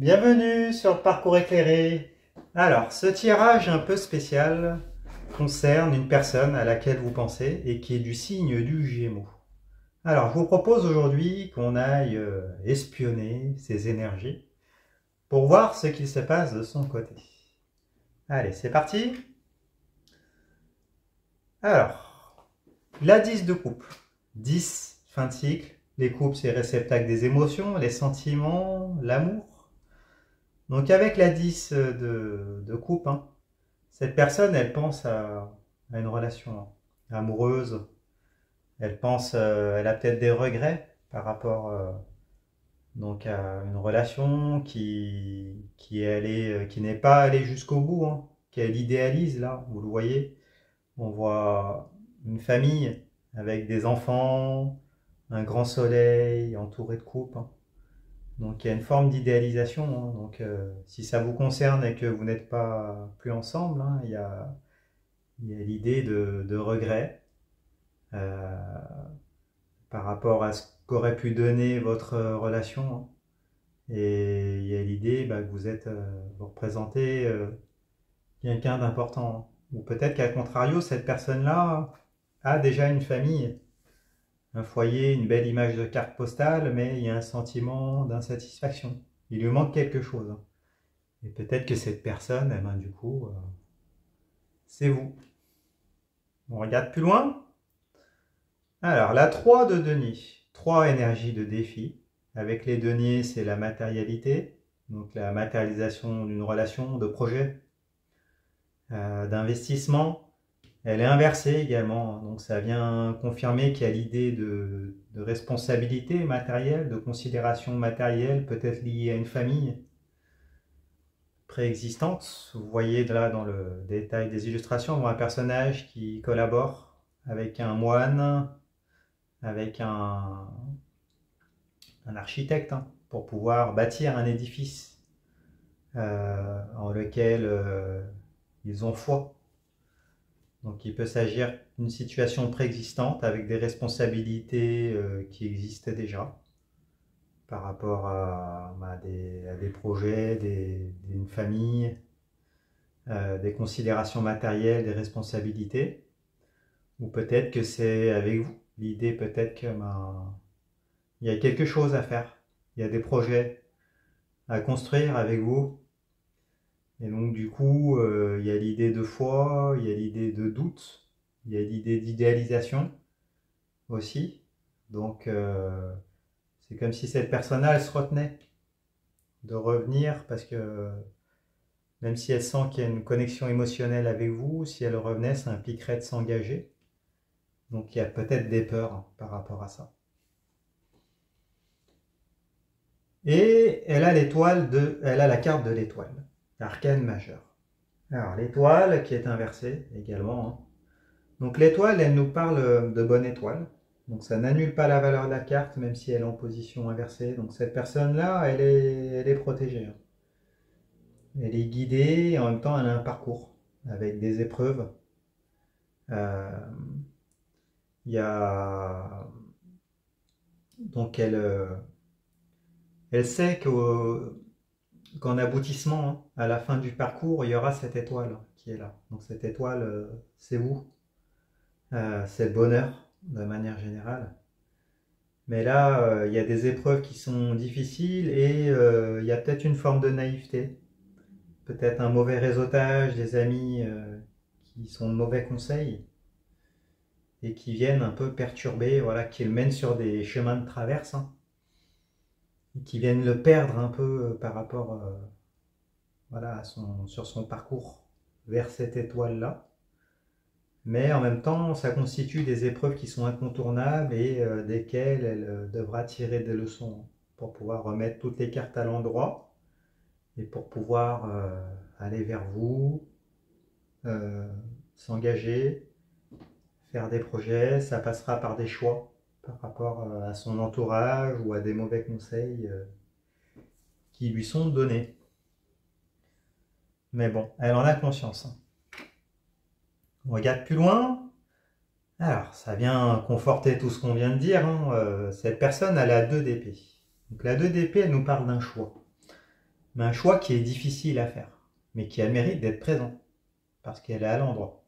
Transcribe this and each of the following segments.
Bienvenue sur le parcours éclairé. Alors, ce tirage un peu spécial concerne une personne à laquelle vous pensez et qui est du signe du Gémeaux. Alors, je vous propose aujourd'hui qu'on aille espionner ses énergies pour voir ce qu'il se passe de son côté. Allez, c'est parti. Alors, la 10 de coupe. 10, fin de cycle. Les coupes, c'est réceptacle des émotions, les sentiments, l'amour. Donc avec la 10 de coupe, hein, cette personne, elle pense à une relation amoureuse. Elle pense, elle a peut-être des regrets par rapport donc à une relation qui n'est pas allée jusqu'au bout, hein, qu'elle idéalise là. Vous le voyez, on voit une famille avec des enfants, un grand soleil entouré de coupes, hein. Donc il y a une forme d'idéalisation, hein. Donc si ça vous concerne et que vous n'êtes pas plus ensemble, hein, il y a l'idée de regret euh, par rapport à ce qu'aurait pu donner votre relation, hein. Et il y a l'idée que vous représentez quelqu'un d'important, hein. Ou peut-être qu'à contrario, cette personne-là a déjà une famille, un foyer, une belle image de carte postale, mais il y a un sentiment d'insatisfaction. Il lui manque quelque chose, hein. Et peut-être que cette personne, eh ben, du coup, c'est vous. On regarde plus loin. Alors, la 3 de denier. 3 énergies de défi. Avec les deniers, c'est la matérialité. Donc la matérialisation d'une relation, de projet, d'investissement. Elle est inversée également. Donc ça vient confirmer qu'il y a l'idée de responsabilité matérielle, de considération matérielle, peut-être liée à une famille préexistante. Vous voyez là dans le détail des illustrations, un personnage qui collabore avec un moine, avec un architecte, hein, pour pouvoir bâtir un édifice en lequel ils ont foi. Donc il peut s'agir d'une situation préexistante avec des responsabilités qui existent déjà par rapport à des projets, d'une famille, des considérations matérielles, des responsabilités, ou peut-être que c'est avec vous. L'idée peut-être que il y a quelque chose à faire, il y a des projets à construire avec vous, et donc du coup il y a l'idée de foi, il y a l'idée de doute, il y a l'idée d'idéalisation aussi. Donc c'est comme si cette personne-là, elle se retenait de revenir parce que même si elle sent qu'il y a une connexion émotionnelle avec vous, si elle revenait, ça impliquerait de s'engager. Donc il y a peut-être des peurs, hein, par rapport à ça. Et elle a la carte de l'étoile, l'arcane majeur. Alors l'étoile qui est inversée également, hein. Donc l'étoile, elle nous parle de bonne étoile. Donc ça n'annule pas la valeur de la carte, même si elle est en position inversée. Donc cette personne-là, elle est protégée, hein. Elle est guidée et en même temps elle a un parcours avec des épreuves. Euh, Il y a donc elle sait qu'en aboutissement, hein, à la fin du parcours, il y aura cette étoile qui est là. Donc cette étoile, c'est vous, c'est le bonheur de manière générale. Mais là, il y a des épreuves qui sont difficiles et il y a peut-être une forme de naïveté, peut-être un mauvais réseautage, des amis qui sont de mauvais conseils et qui viennent un peu perturber, voilà, qui le mènent sur des chemins de traverse, hein, et qui viennent le perdre un peu par rapport voilà, sur son parcours vers cette étoile-là. Mais en même temps, ça constitue des épreuves qui sont incontournables et desquelles elle devra tirer des leçons pour pouvoir remettre toutes les cartes à l'endroit et pour pouvoir aller vers vous, euh, s'engager, faire des projets. Ça passera par des choix par rapport à son entourage ou à des mauvais conseils qui lui sont donnés. Mais bon, elle en a conscience, hein. On regarde plus loin. Alors, ça vient conforter tout ce qu'on vient de dire, hein. Cette personne, elle a 2 d'épée. Donc la 2 d'épée, elle nous parle d'un choix. mais un choix qui est difficile à faire, mais qui a le mérite d'être présent, parce qu'elle est à l'endroit.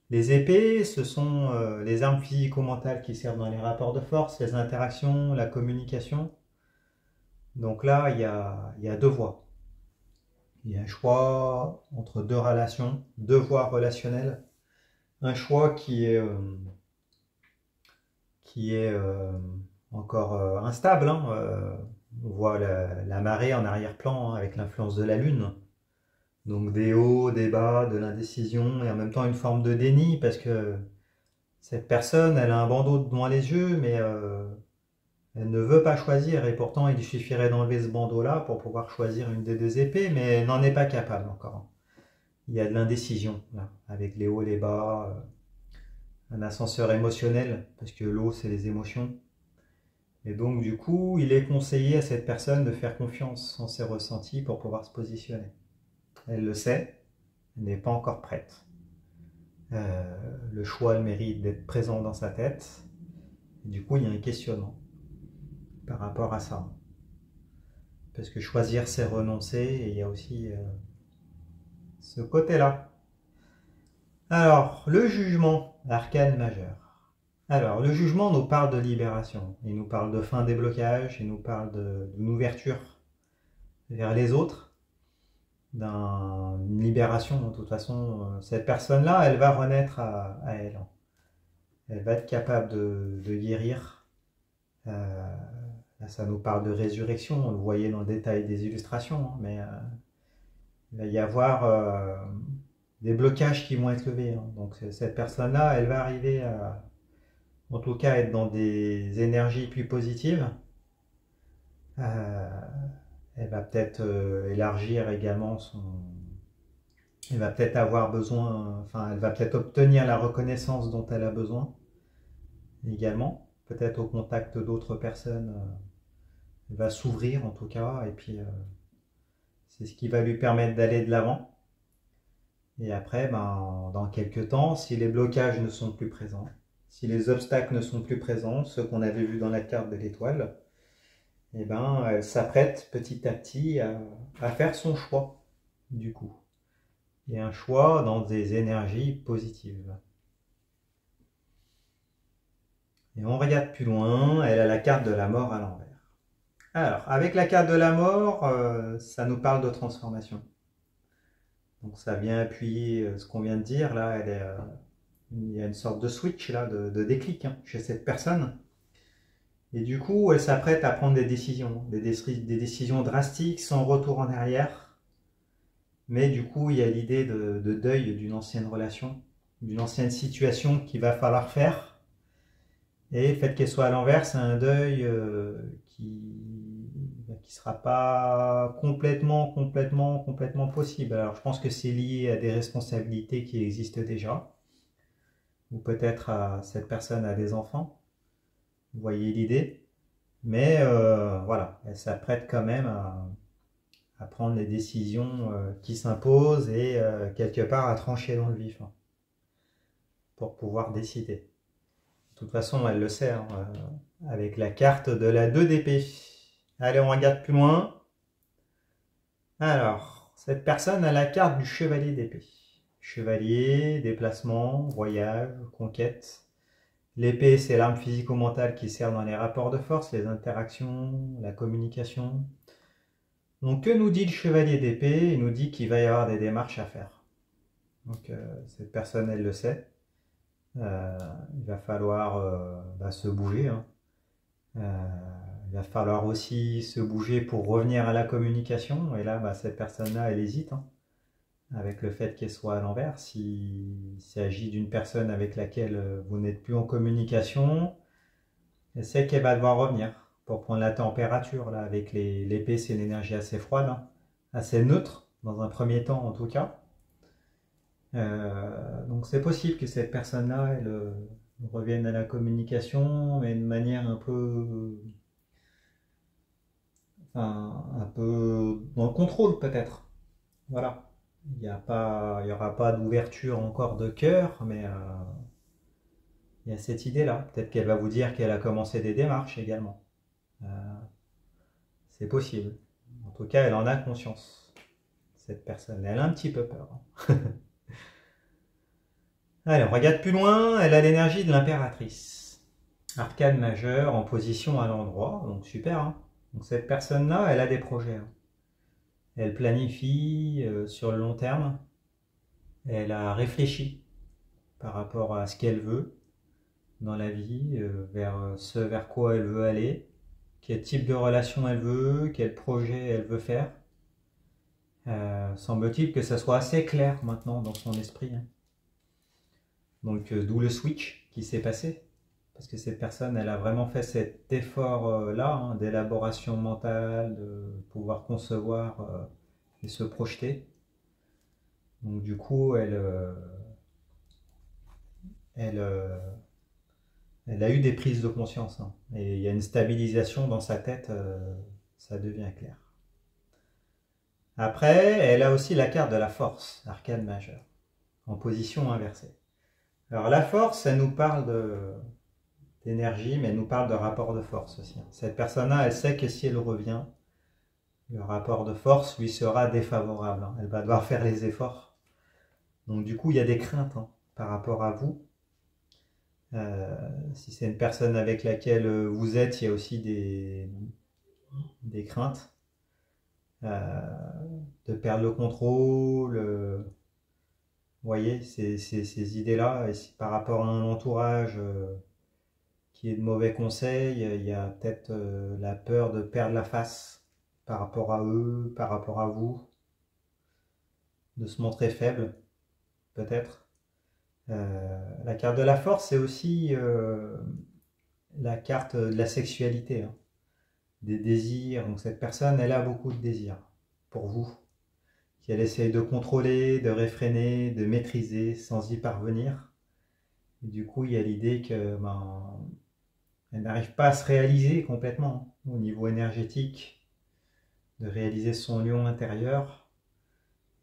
Les épées, ce sont les armes physico-mentales qui servent dans les rapports de force, les interactions, la communication. Donc là, il y a deux voies. Il y a un choix entre deux relations, deux voies relationnelles. Un choix qui est encore instable, hein. On voit la marée en arrière-plan, hein, avec l'influence de la Lune. Donc des hauts, des bas, de l'indécision et en même temps une forme de déni parce que cette personne, elle a un bandeau devant les yeux, mais elle ne veut pas choisir et pourtant il suffirait d'enlever ce bandeau-là pour pouvoir choisir une des deux épées, mais elle n'en est pas capable encore. Il y a de l'indécision là, avec les hauts, les bas, un ascenseur émotionnel parce que l'eau c'est les émotions. Et donc du coup, il est conseillé à cette personne de faire confiance en ses ressentis pour pouvoir se positionner. Elle le sait, elle n'est pas encore prête. Le choix a le mérite d'être présent dans sa tête. Et du coup, il y a un questionnement par rapport à ça. Parce que choisir, c'est renoncer, et il y a aussi ce côté-là. Alors, le jugement, l'arcane majeur. Alors, le jugement nous parle de libération. Il nous parle de fin des blocages, il nous parle d'une ouverture vers les autres, d'une libération. De toute façon, cette personne-là, elle va renaître à elle. Elle va être capable de guérir. Là, ça nous parle de résurrection, on le voyait dans le détail des illustrations, hein, mais il va y avoir des blocages qui vont être levés. Hein. Donc cette personne-là, elle va arriver à, en tout cas, être dans des énergies plus positives. Elle va peut-être élargir également son... Elle va peut-être avoir besoin, enfin, elle va peut-être obtenir la reconnaissance dont elle a besoin également, peut-être au contact d'autres personnes. Elle va s'ouvrir en tout cas, et puis c'est ce qui va lui permettre d'aller de l'avant. Et après, ben, dans quelques temps, si les blocages ne sont plus présents, si les obstacles ne sont plus présents, ceux qu'on avait vus dans la carte de l'étoile, et ben, elle s'apprête petit à petit à faire son choix, du coup. Et un choix dans des énergies positives. Et on regarde plus loin, elle a la carte de la mort à l'envers. Alors, avec la carte de la mort, ça nous parle de transformation. Donc ça vient appuyer ce qu'on vient de dire, là, il y a une sorte de switch, là, de déclic, hein, chez cette personne. Et du coup, elle s'apprête à prendre des décisions, des décisions drastiques, sans retour en arrière. Mais du coup, il y a l'idée de deuil d'une ancienne relation, d'une ancienne situation qu'il va falloir faire. Et le fait qu'elle soit à l'envers, c'est un deuil qui sera pas complètement possible. Alors, je pense que c'est lié à des responsabilités qui existent déjà, ou peut-être à cette personne a des enfants. Vous voyez l'idée. Mais voilà, elle s'apprête quand même à prendre les décisions qui s'imposent et quelque part à trancher dans le vif, hein, pour pouvoir décider. De toute façon, elle le sait, hein, avec la carte de la 2 d'épée. Allez, on regarde plus loin. Alors, cette personne a la carte du chevalier d'épée. Chevalier, déplacement, voyage, conquête. L'épée, c'est l'arme physico-mentale qui sert dans les rapports de force, les interactions, la communication. Donc, que nous dit le chevalier d'épée? Il nous dit qu'il va y avoir des démarches à faire. Donc, cette personne, elle le sait. Il va falloir se bouger, hein. Il va falloir aussi se bouger pour revenir à la communication. Et là, cette personne-là, elle hésite, hein, avec le fait qu'elle soit à l'envers. S'il s'agit d'une personne avec laquelle vous n'êtes plus en communication, elle sait qu'elle va devoir revenir pour prendre la température. Là, avec l'épée, c'est une énergie assez froide, hein, assez neutre, dans un premier temps en tout cas. Donc c'est possible que cette personne-là, elle revienne à la communication, mais de manière un peu dans le contrôle peut-être. Voilà. Il y aura pas d'ouverture encore de cœur, mais il y a cette idée-là. Peut-être qu'elle va vous dire qu'elle a commencé des démarches également. C'est possible. En tout cas, elle en a conscience, cette personne. Elle a un petit peu peur. Hein. Allez, on regarde plus loin. Elle a l'énergie de l'impératrice. Arcane majeur en position à l'endroit. Donc super. Hein. Donc cette personne-là, elle a des projets. Hein. Elle planifie sur le long terme. Elle a réfléchi par rapport à ce qu'elle veut dans la vie, vers ce vers quoi elle veut aller, quel type de relation elle veut, quel projet elle veut faire. Semble-t-il que ça soit assez clair maintenant dans son esprit. Hein. Donc d'où le switch qui s'est passé. Parce que cette personne, elle a vraiment fait cet effort-là, hein, d'élaboration mentale, de pouvoir concevoir et se projeter. Donc du coup, elle a eu des prises de conscience. Hein, et il y a une stabilisation dans sa tête, ça devient clair. Après, elle a aussi la carte de la force, arcane majeure, en position inversée. Alors la force, elle nous parle d'énergie, mais elle nous parle de rapport de force aussi. Cette personne-là, elle sait que si elle revient, le rapport de force lui sera défavorable. Hein. Elle va devoir faire les efforts. Donc du coup, il y a des craintes hein, par rapport à vous. Si c'est une personne avec laquelle vous êtes, il y a aussi des craintes. De perdre le contrôle. Vous voyez, ces idées-là, et si par rapport à un entourage qui est de mauvais conseils, il y a peut-être la peur de perdre la face par rapport à eux, par rapport à vous, de se montrer faible, peut-être. La carte de la force, c'est aussi la carte de la sexualité, hein, des désirs. Donc cette personne, elle a beaucoup de désirs pour vous, qu'elle essaye de contrôler, de réfréner, de maîtriser sans y parvenir. Et du coup, il y a l'idée que elle n'arrive pas à se réaliser complètement au niveau énergétique, de réaliser son lion intérieur.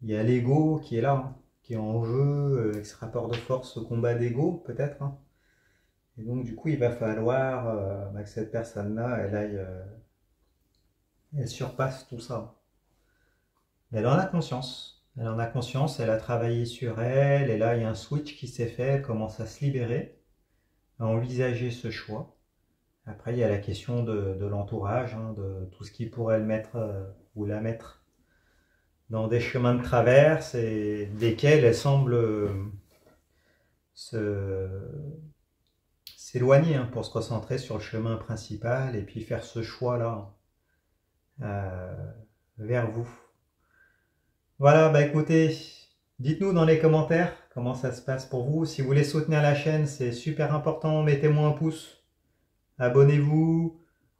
Il y a l'ego qui est là, hein, qui est en jeu, avec ce rapport de force, ce combat d'ego peut-être. Hein. Et donc du coup, il va falloir que cette personne-là, elle surpasse tout ça. Elle en a conscience. Elle en a conscience, elle a travaillé sur elle, et là il y a un switch qui s'est fait, elle commence à se libérer, à envisager ce choix. Après, il y a la question de l'entourage, hein, de tout ce qui pourrait le mettre ou la mettre dans des chemins de traverse et desquels elle semble s'éloigner hein, pour se recentrer sur le chemin principal et puis faire ce choix-là vers vous. Voilà, bah écoutez, dites-nous dans les commentaires comment ça se passe pour vous. Si vous voulez soutenir la chaîne, c'est super important, mettez-moi un pouce. Abonnez-vous,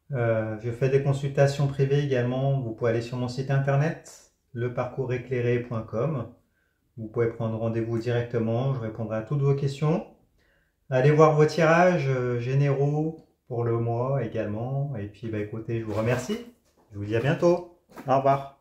je fais des consultations privées également, vous pouvez aller sur mon site internet, leparcourséclairé.com, vous pouvez prendre rendez-vous directement, je répondrai à toutes vos questions. Allez voir vos tirages généraux pour le mois également, et puis bah écoutez, je vous remercie, je vous dis à bientôt, au revoir.